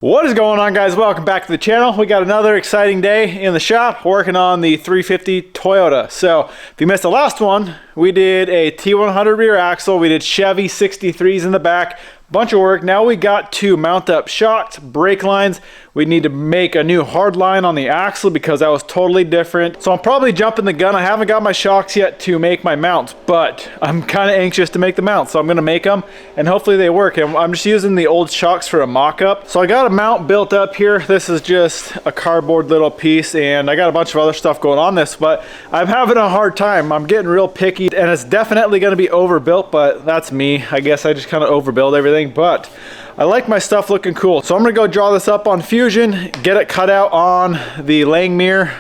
What is going on, guys? Welcome back to the channel. We got another exciting day in the shop working on the 350 Toyota. So if you missed the last one, we did a T100 rear axle, we did Chevy 63s in the back, bunch of work. Now we got to mount up shocks, brake lines. We need to make a new hard line on the axle because that was totally different. So I'm probably jumping the gun. I haven't got my shocks yet to make my mounts, but I'm kind of anxious to make the mounts. So I'm gonna make them and hopefully they work. And I'm just using the old shocks for a mock-up. So I got a mount built up here. This is just a cardboard little piece and I got a bunch of other stuff going on this, but I'm having a hard time. I'm getting real picky and it's definitely gonna be overbuilt, but that's me. I guess I just kind of overbuild everything, but I like my stuff looking cool. So I'm gonna go draw this up on Fusion, get it cut out on the Langmuir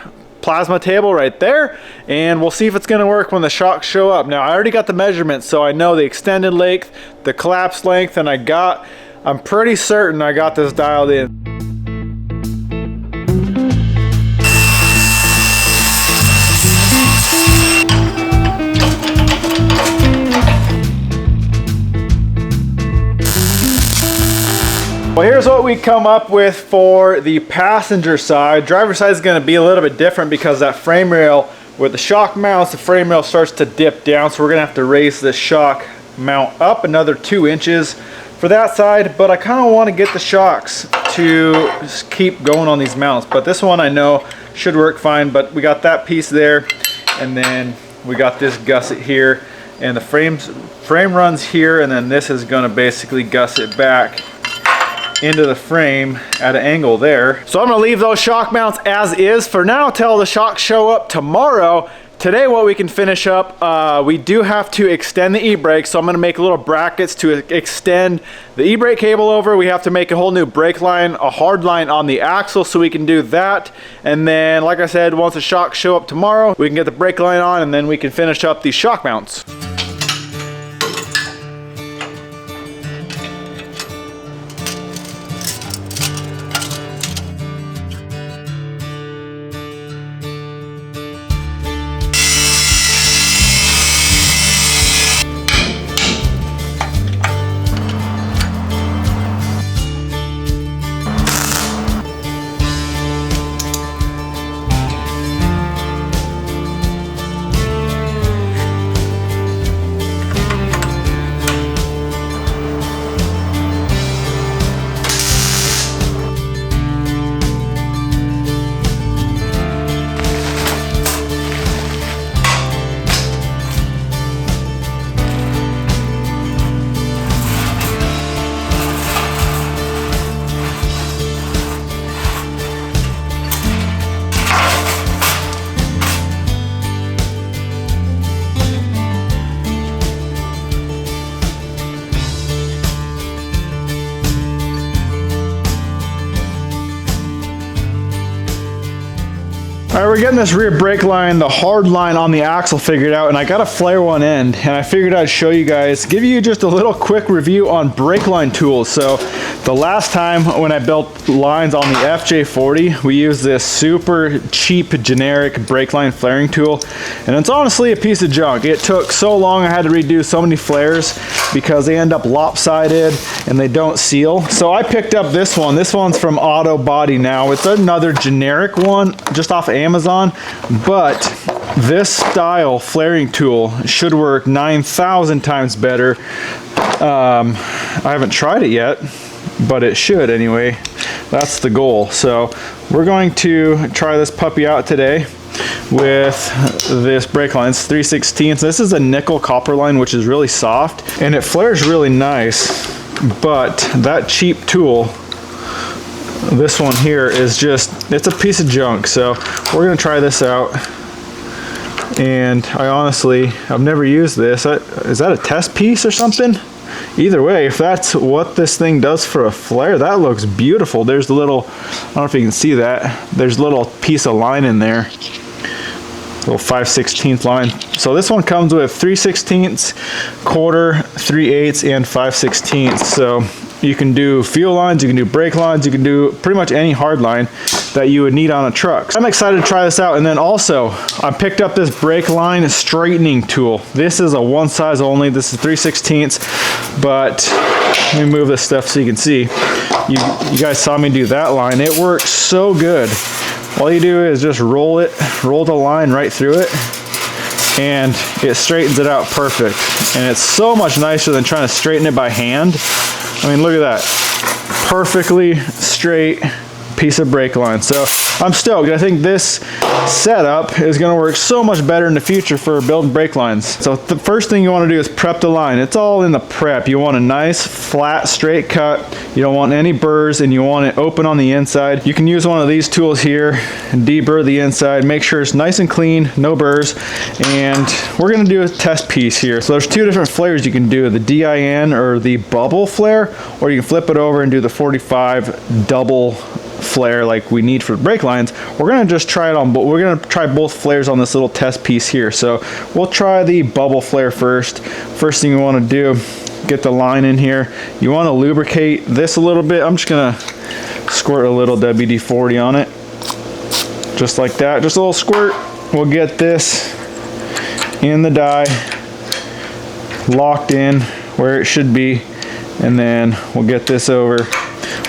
plasma table right there, and we'll see if it's gonna work when the shocks show up. Now I already got the measurements, so I know the extended length, the collapsed length, and I'm pretty certain I got this dialed in. Well, here's what we come up with for the passenger side. Driver side is going to be a little bit different because that frame rail, with the shock mounts, the frame rail starts to dip down, so we're going to have to raise this shock mount up another 2 inches for that side. But I kind of want to get the shocks to keep going on these mounts. But this one I know should work fine, but we got that piece there, and then we got this gusset here, and the frame runs here, and then this is going to basically gusset back into the frame at an angle there. So I'm gonna leave those shock mounts as is for now till the shocks show up tomorrow. Today what we can finish up, we do have to extend the e-brake, so I'm gonna make little brackets to extend the e-brake cable over. We have to make a whole new brake line, a hard line on the axle, so we can do that. And then, like I said, once the shocks show up tomorrow, we can get the brake line on and then we can finish up these shock mounts. All right, we're getting this rear brake line, the hard line on the axle figured out, and I got a flare one end, and I figured I'd show you guys, give you just a little quick review on brake line tools. So the last time when I built lines on the FJ40, we used this super cheap generic brake line flaring tool, and it's honestly a piece of junk. It took so long, I had to redo so many flares because they end up lopsided and they don't seal. So I picked up this one. This one's from Auto Body now. It's another generic one just off of Amazon, but this style flaring tool should work 9,000 times better. I haven't tried it yet, but it should anyway. That's the goal. So we're going to try this puppy out today with this brake line. It's 3/16. This is a nickel copper line, which is really soft and it flares really nice, but that cheap tool, this one here, is just, it's a piece of junk. So we're gonna try this out, and I've never used this. Is that a test piece or something? Either way, if that's what this thing does for a flare, that looks beautiful. There's a little, I don't know if you can see that, there's a little piece of line in there, little 5/16 line. So this one comes with 3/16, quarter, 3/8, and 5/16. So You can do fuel lines, you can do brake lines, you can do pretty much any hard line that you would need on a truck. I'm excited to try this out. And then also, I picked up this brake line straightening tool. This is a one size only. This is 3/16, but let me move this stuff so you can see. You guys saw me do that line. It works so good. All you do is just roll the line right through it, and it straightens it out perfect. And it's so much nicer than trying to straighten it by hand. I mean, look at that. Perfectly straight piece of brake line. So I'm stoked. I think this setup is going to work so much better in the future for building brake lines. So the first thing you want to do is prep the line. It's all in the prep. You want a nice flat straight cut. You don't want any burrs, and you want it open on the inside. You can use one of these tools here and deburr the inside. Make sure it's nice and clean, no burrs. And we're going to do a test piece here. So there's two different flares you can do, the DIN or the bubble flare, or you can flip it over and do the 45 double flare like we need for brake lines. We're going to just try it on, but we're going to try both flares on this little test piece here. So we'll try the bubble flare first. First thing you want to do, get the line in here. You want to lubricate this a little bit. I'm just going to squirt a little WD-40 on it, just like that, just a little squirt. We'll get this in the die, locked in where it should be, and then we'll get this over,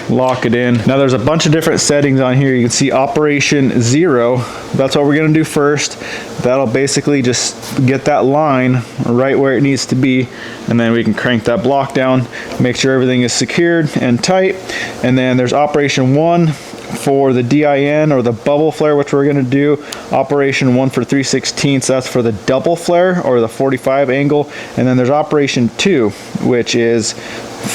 lock it in. Now there's a bunch of different settings on here. You can see operation 0. That's what we're going to do first. That'll basically just get that line right where it needs to be, and then we can crank that block down, make sure everything is secured and tight. And then there's operation 1 for the DIN or the bubble flare, which we're going to do. Operation 1 for 3/16, that's for the double flare or the 45 angle. And then there's operation 2, which is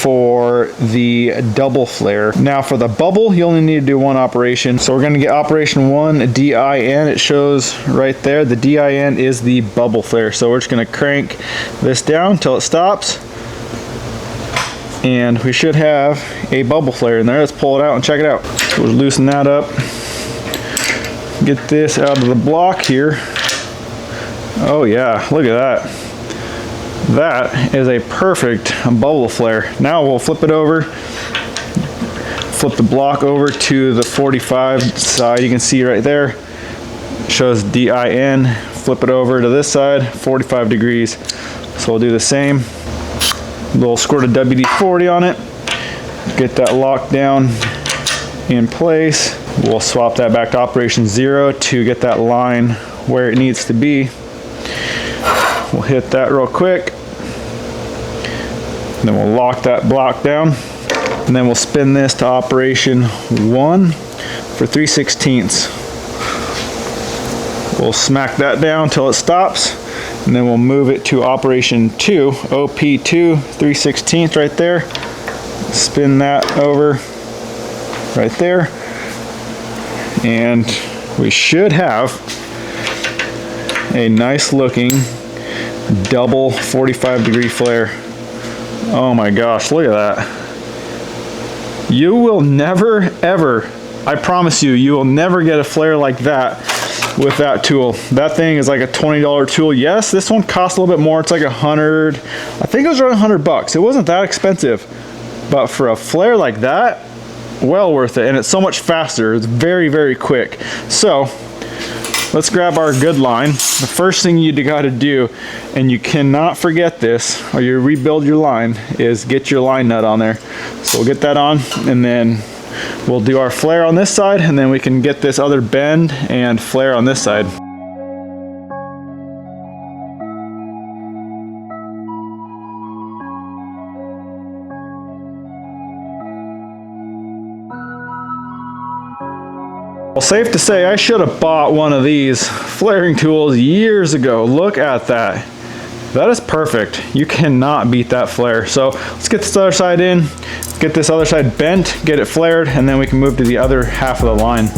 for the double flare. Now for the bubble, you only need to do one operation. So we're going to get operation 1 DIN. It shows right there. The DIN is the bubble flare. So we're just going to crank this down until it stops, and we should have a bubble flare in there. Let's pull it out and check it out. So we'll loosen that up, get this out of the block here. Oh yeah, look at that. That is a perfect bubble flare. Now we'll flip it over, flip the block over to the 45 side. You can see right there, it shows DIN. Flip it over to this side, 45 degrees. So we'll do the same. A little squirt of WD-40 on it, get that locked down in place. We'll swap that back to operation 0 to get that line where it needs to be. We'll hit that real quick, and then we'll lock that block down, and then we'll spin this to operation 1 for 3/16. We'll smack that down until it stops, and then we'll move it to operation 2, OP2 3/16 right there. Spin that over right there, and we should have a nice looking double 45 degree flare. Oh my gosh, look at that. You will never ever, I promise you, you will never get a flare like that with that tool. That thing is like a $20 tool. Yes, this one costs a little bit more. It's like $100. I think it was around $100. It wasn't that expensive, but for a flare like that, well worth it. And it's so much faster. It's very, very quick. So let's grab our good line. The first thing you got to do, and you cannot forget this, or you rebuild your line, is get your line nut on there. So we'll get that on, and then we'll do our flare on this side, and then we can get this other bend and flare on this side. Well, safe to say I should have bought one of these flaring tools years ago. Look at that. That is perfect. You cannot beat that flare. So let's get this other side in, get this other side bent, get it flared, and then we can move to the other half of the line.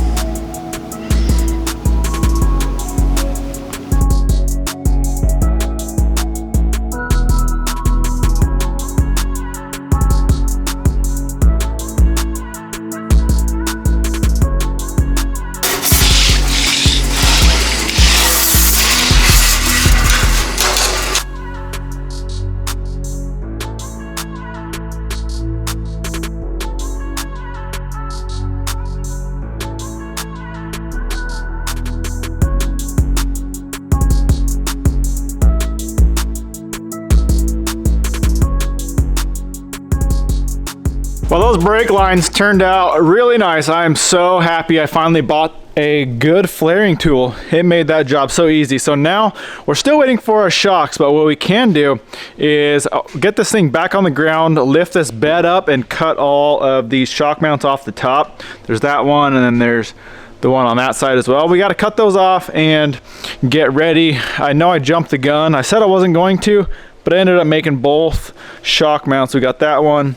Well, those brake lines turned out really nice. I am so happy I finally bought a good flaring tool. It made that job so easy. So now we're still waiting for our shocks, but what we can do is get this thing back on the ground, lift this bed up, and cut all of these shock mounts off the top. There's that one, and then there's the one on that side as well. We got to cut those off and get ready. I know I jumped the gun. I said I wasn't going to, but I ended up making both shock mounts. We got that one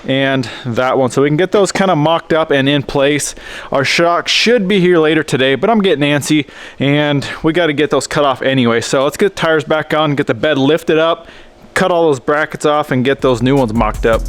and that one, so we can get those kind of mocked up and in place. Our shock should be here later today, but I'm getting antsy and we got to get those cut off anyway. So let's get the tires back on, get the bed lifted up, cut all those brackets off, and get those new ones mocked up.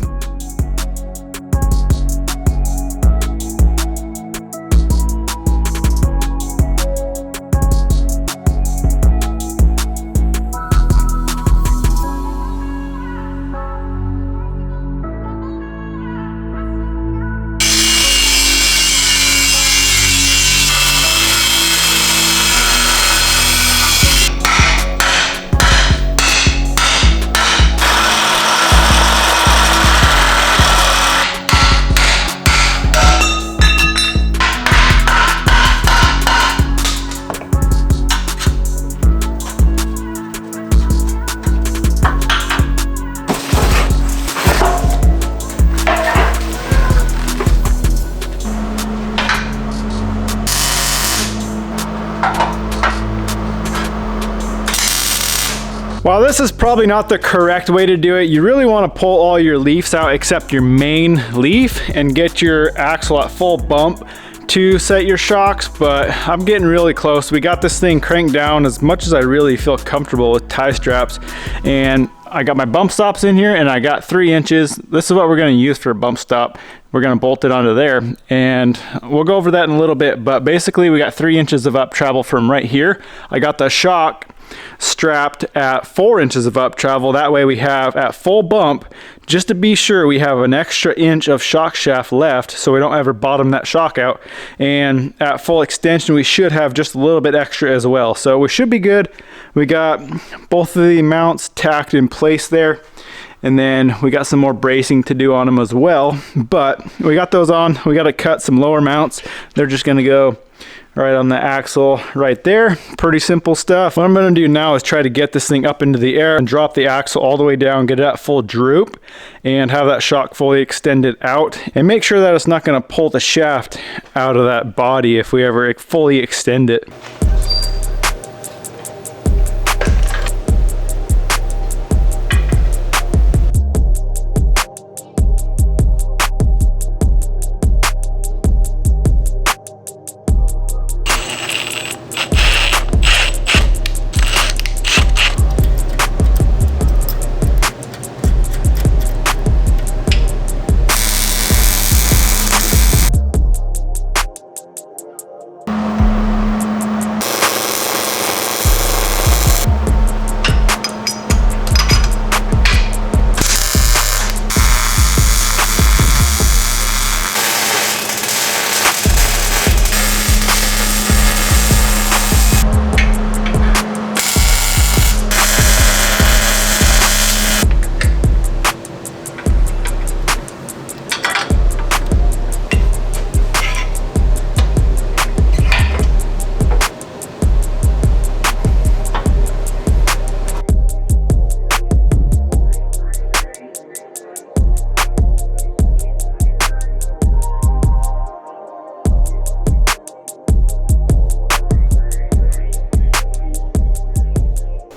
While this is probably not the correct way to do it, you really want to pull all your leaves out except your main leaf and get your axle at full bump to set your shocks, but I'm getting really close. We got this thing cranked down as much as I really feel comfortable with tie straps, and I got my bump stops in here and I got 3 inches. This is what we're going to use for a bump stop. We're going to bolt it onto there, and we'll go over that in a little bit, but basically we got 3 inches of up travel from right here. I got the shock strapped at 4 inches of up travel. That way we have at full bump, just to be sure, we have an extra inch of shock shaft left so we don't ever bottom that shock out. And at full extension we should have just a little bit extra as well, so we should be good. We got both of the mounts tacked in place there, and then we got some more bracing to do on them as well, but we got those on. We got to cut some lower mounts. They're just going to go right on the axle right there. Pretty simple stuff. What I'm going to do now is try to get this thing up into the air and drop the axle all the way down, get it at full droop, and have that shock fully extended out, and make sure that it's not going to pull the shaft out of that body if we ever fully extend it.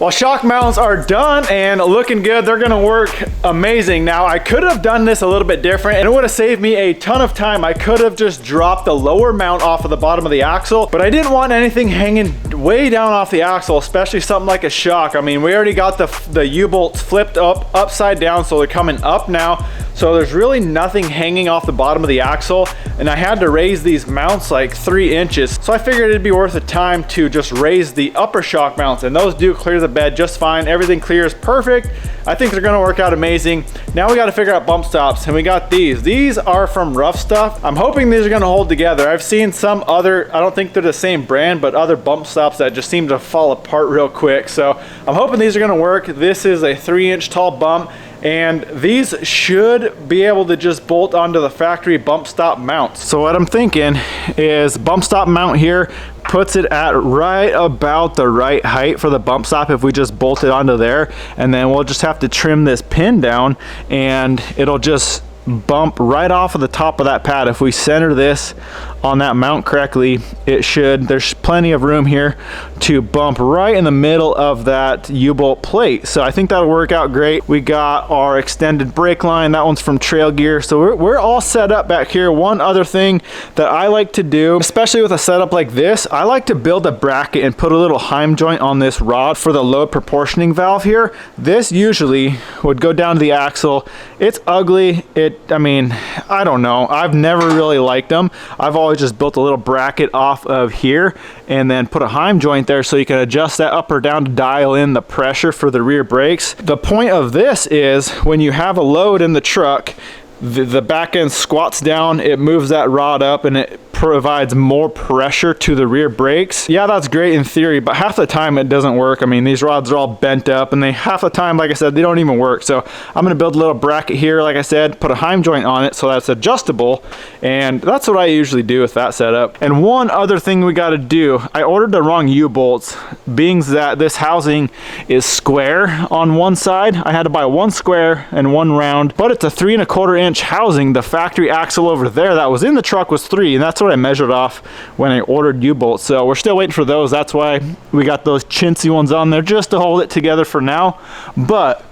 Well, shock mounts are done and looking good. They're gonna work amazing. Now, I could have done this a little bit different and it would have saved me a ton of time. I could have just dropped the lower mount off of the bottom of the axle, but I didn't want anything hanging way down off the axle, especially something like a shock. I mean, we already got the U-bolts flipped upside down, so they're coming up now. So there's really nothing hanging off the bottom of the axle, and I had to raise these mounts like 3 inches. So I figured it'd be worth the time to just raise the upper shock mounts, and those do clear the bed just fine. Everything clears perfect. I think they're gonna work out amazing. Now we gotta figure out bump stops, and we got these. These are from Rough Stuff. I'm hoping these are gonna hold together. I've seen some other, I don't think they're the same brand, but other bump stops that just seem to fall apart real quick. So I'm hoping these are gonna work. This is a 3-inch tall bump, and these should be able to just bolt onto the factory bump stop mounts. So what I'm thinking is bump stop mount here puts it at right about the right height for the bump stop if we just bolt it onto there, and then we'll just have to trim this pin down and it'll just bump right off of the top of that pad. If we center this on that mount correctly, it should, there's plenty of room here to bump right in the middle of that U-bolt plate. So I think that'll work out great. We got our extended brake line, that one's from Trail Gear. So we're all set up back here. One other thing that I like to do, especially with a setup like this, I like to build a bracket and put a little heim joint on this rod for the load proportioning valve here. This usually would go down to the axle. It's ugly. I mean, I don't know. I've never really liked them. I've always just built a little bracket off of here and then put a heim joint there so you can adjust that up or down to dial in the pressure for the rear brakes. The point of this is when you have a load in the truck, the back end squats down, it moves that rod up and it provides more pressure to the rear brakes. Yeah, that's great in theory, but half the time it doesn't work. I mean, these rods are all bent up and half the time, like I said, they don't even work. So I'm gonna build a little bracket here, like I said, put a heim joint on it so that's adjustable, and that's what I usually do with that setup. And one other thing we gotta do, I ordered the wrong U-bolts, being that this housing is square on one side. I had to buy one square and one round, but it's a 3 1/4 inch housing. The factory axle over there that was in the truck was 3, and that's what I measured off when I ordered U-bolts. So we're still waiting for those. That's why we got those chintzy ones on there just to hold it together for now. But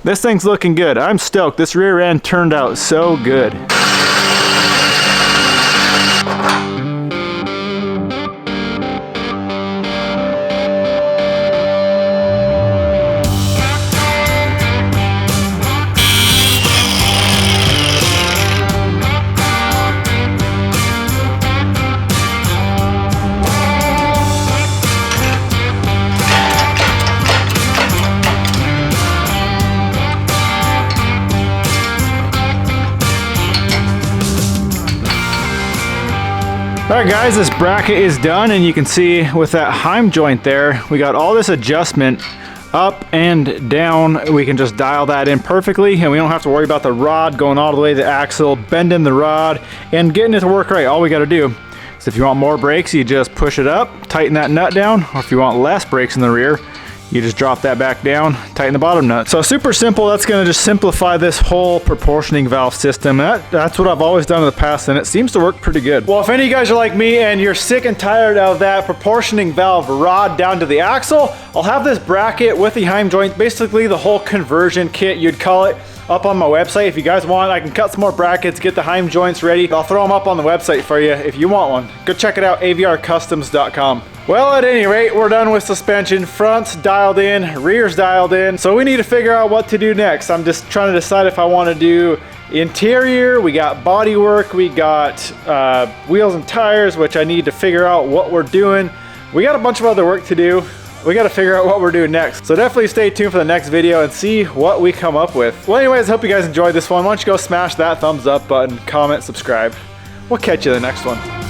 this thing's looking good. I'm stoked. This rear end turned out so good. All right guys, this bracket is done, and you can see with that heim joint there, we got all this adjustment up and down. We can just dial that in perfectly, and we don't have to worry about the rod going all the way to the axle, bending the rod and getting it to work right. All we got to do is, if you want more brakes, you just push it up, tighten that nut down, or if you want less brakes in the rear, you just drop that back down, tighten the bottom nut. So super simple. That's going to just simplify this whole proportioning valve system. That's what I've always done in the past, and it seems to work pretty good. Well, if any of you guys are like me and you're sick and tired of that proportioning valve rod down to the axle, I'll have this bracket with the heim joint, basically the whole conversion kit, you'd call it, up on my website. If you guys want, I can cut some more brackets, get the heim joints ready. I'll throw them up on the website for you if you want one. Go check it out, avrcustoms.com. Well, at any rate, we're done with suspension. Front's dialed in, rear's dialed in. So we need to figure out what to do next. I'm just trying to decide if I want to do interior, we got body work, we got wheels and tires, which I need to figure out what we're doing. We got a bunch of other work to do. We got to figure out what we're doing next. So definitely stay tuned for the next video and see what we come up with. Well, anyways, hope you guys enjoyed this one. Why don't you go smash that thumbs up button, comment, subscribe. We'll catch you in the next one.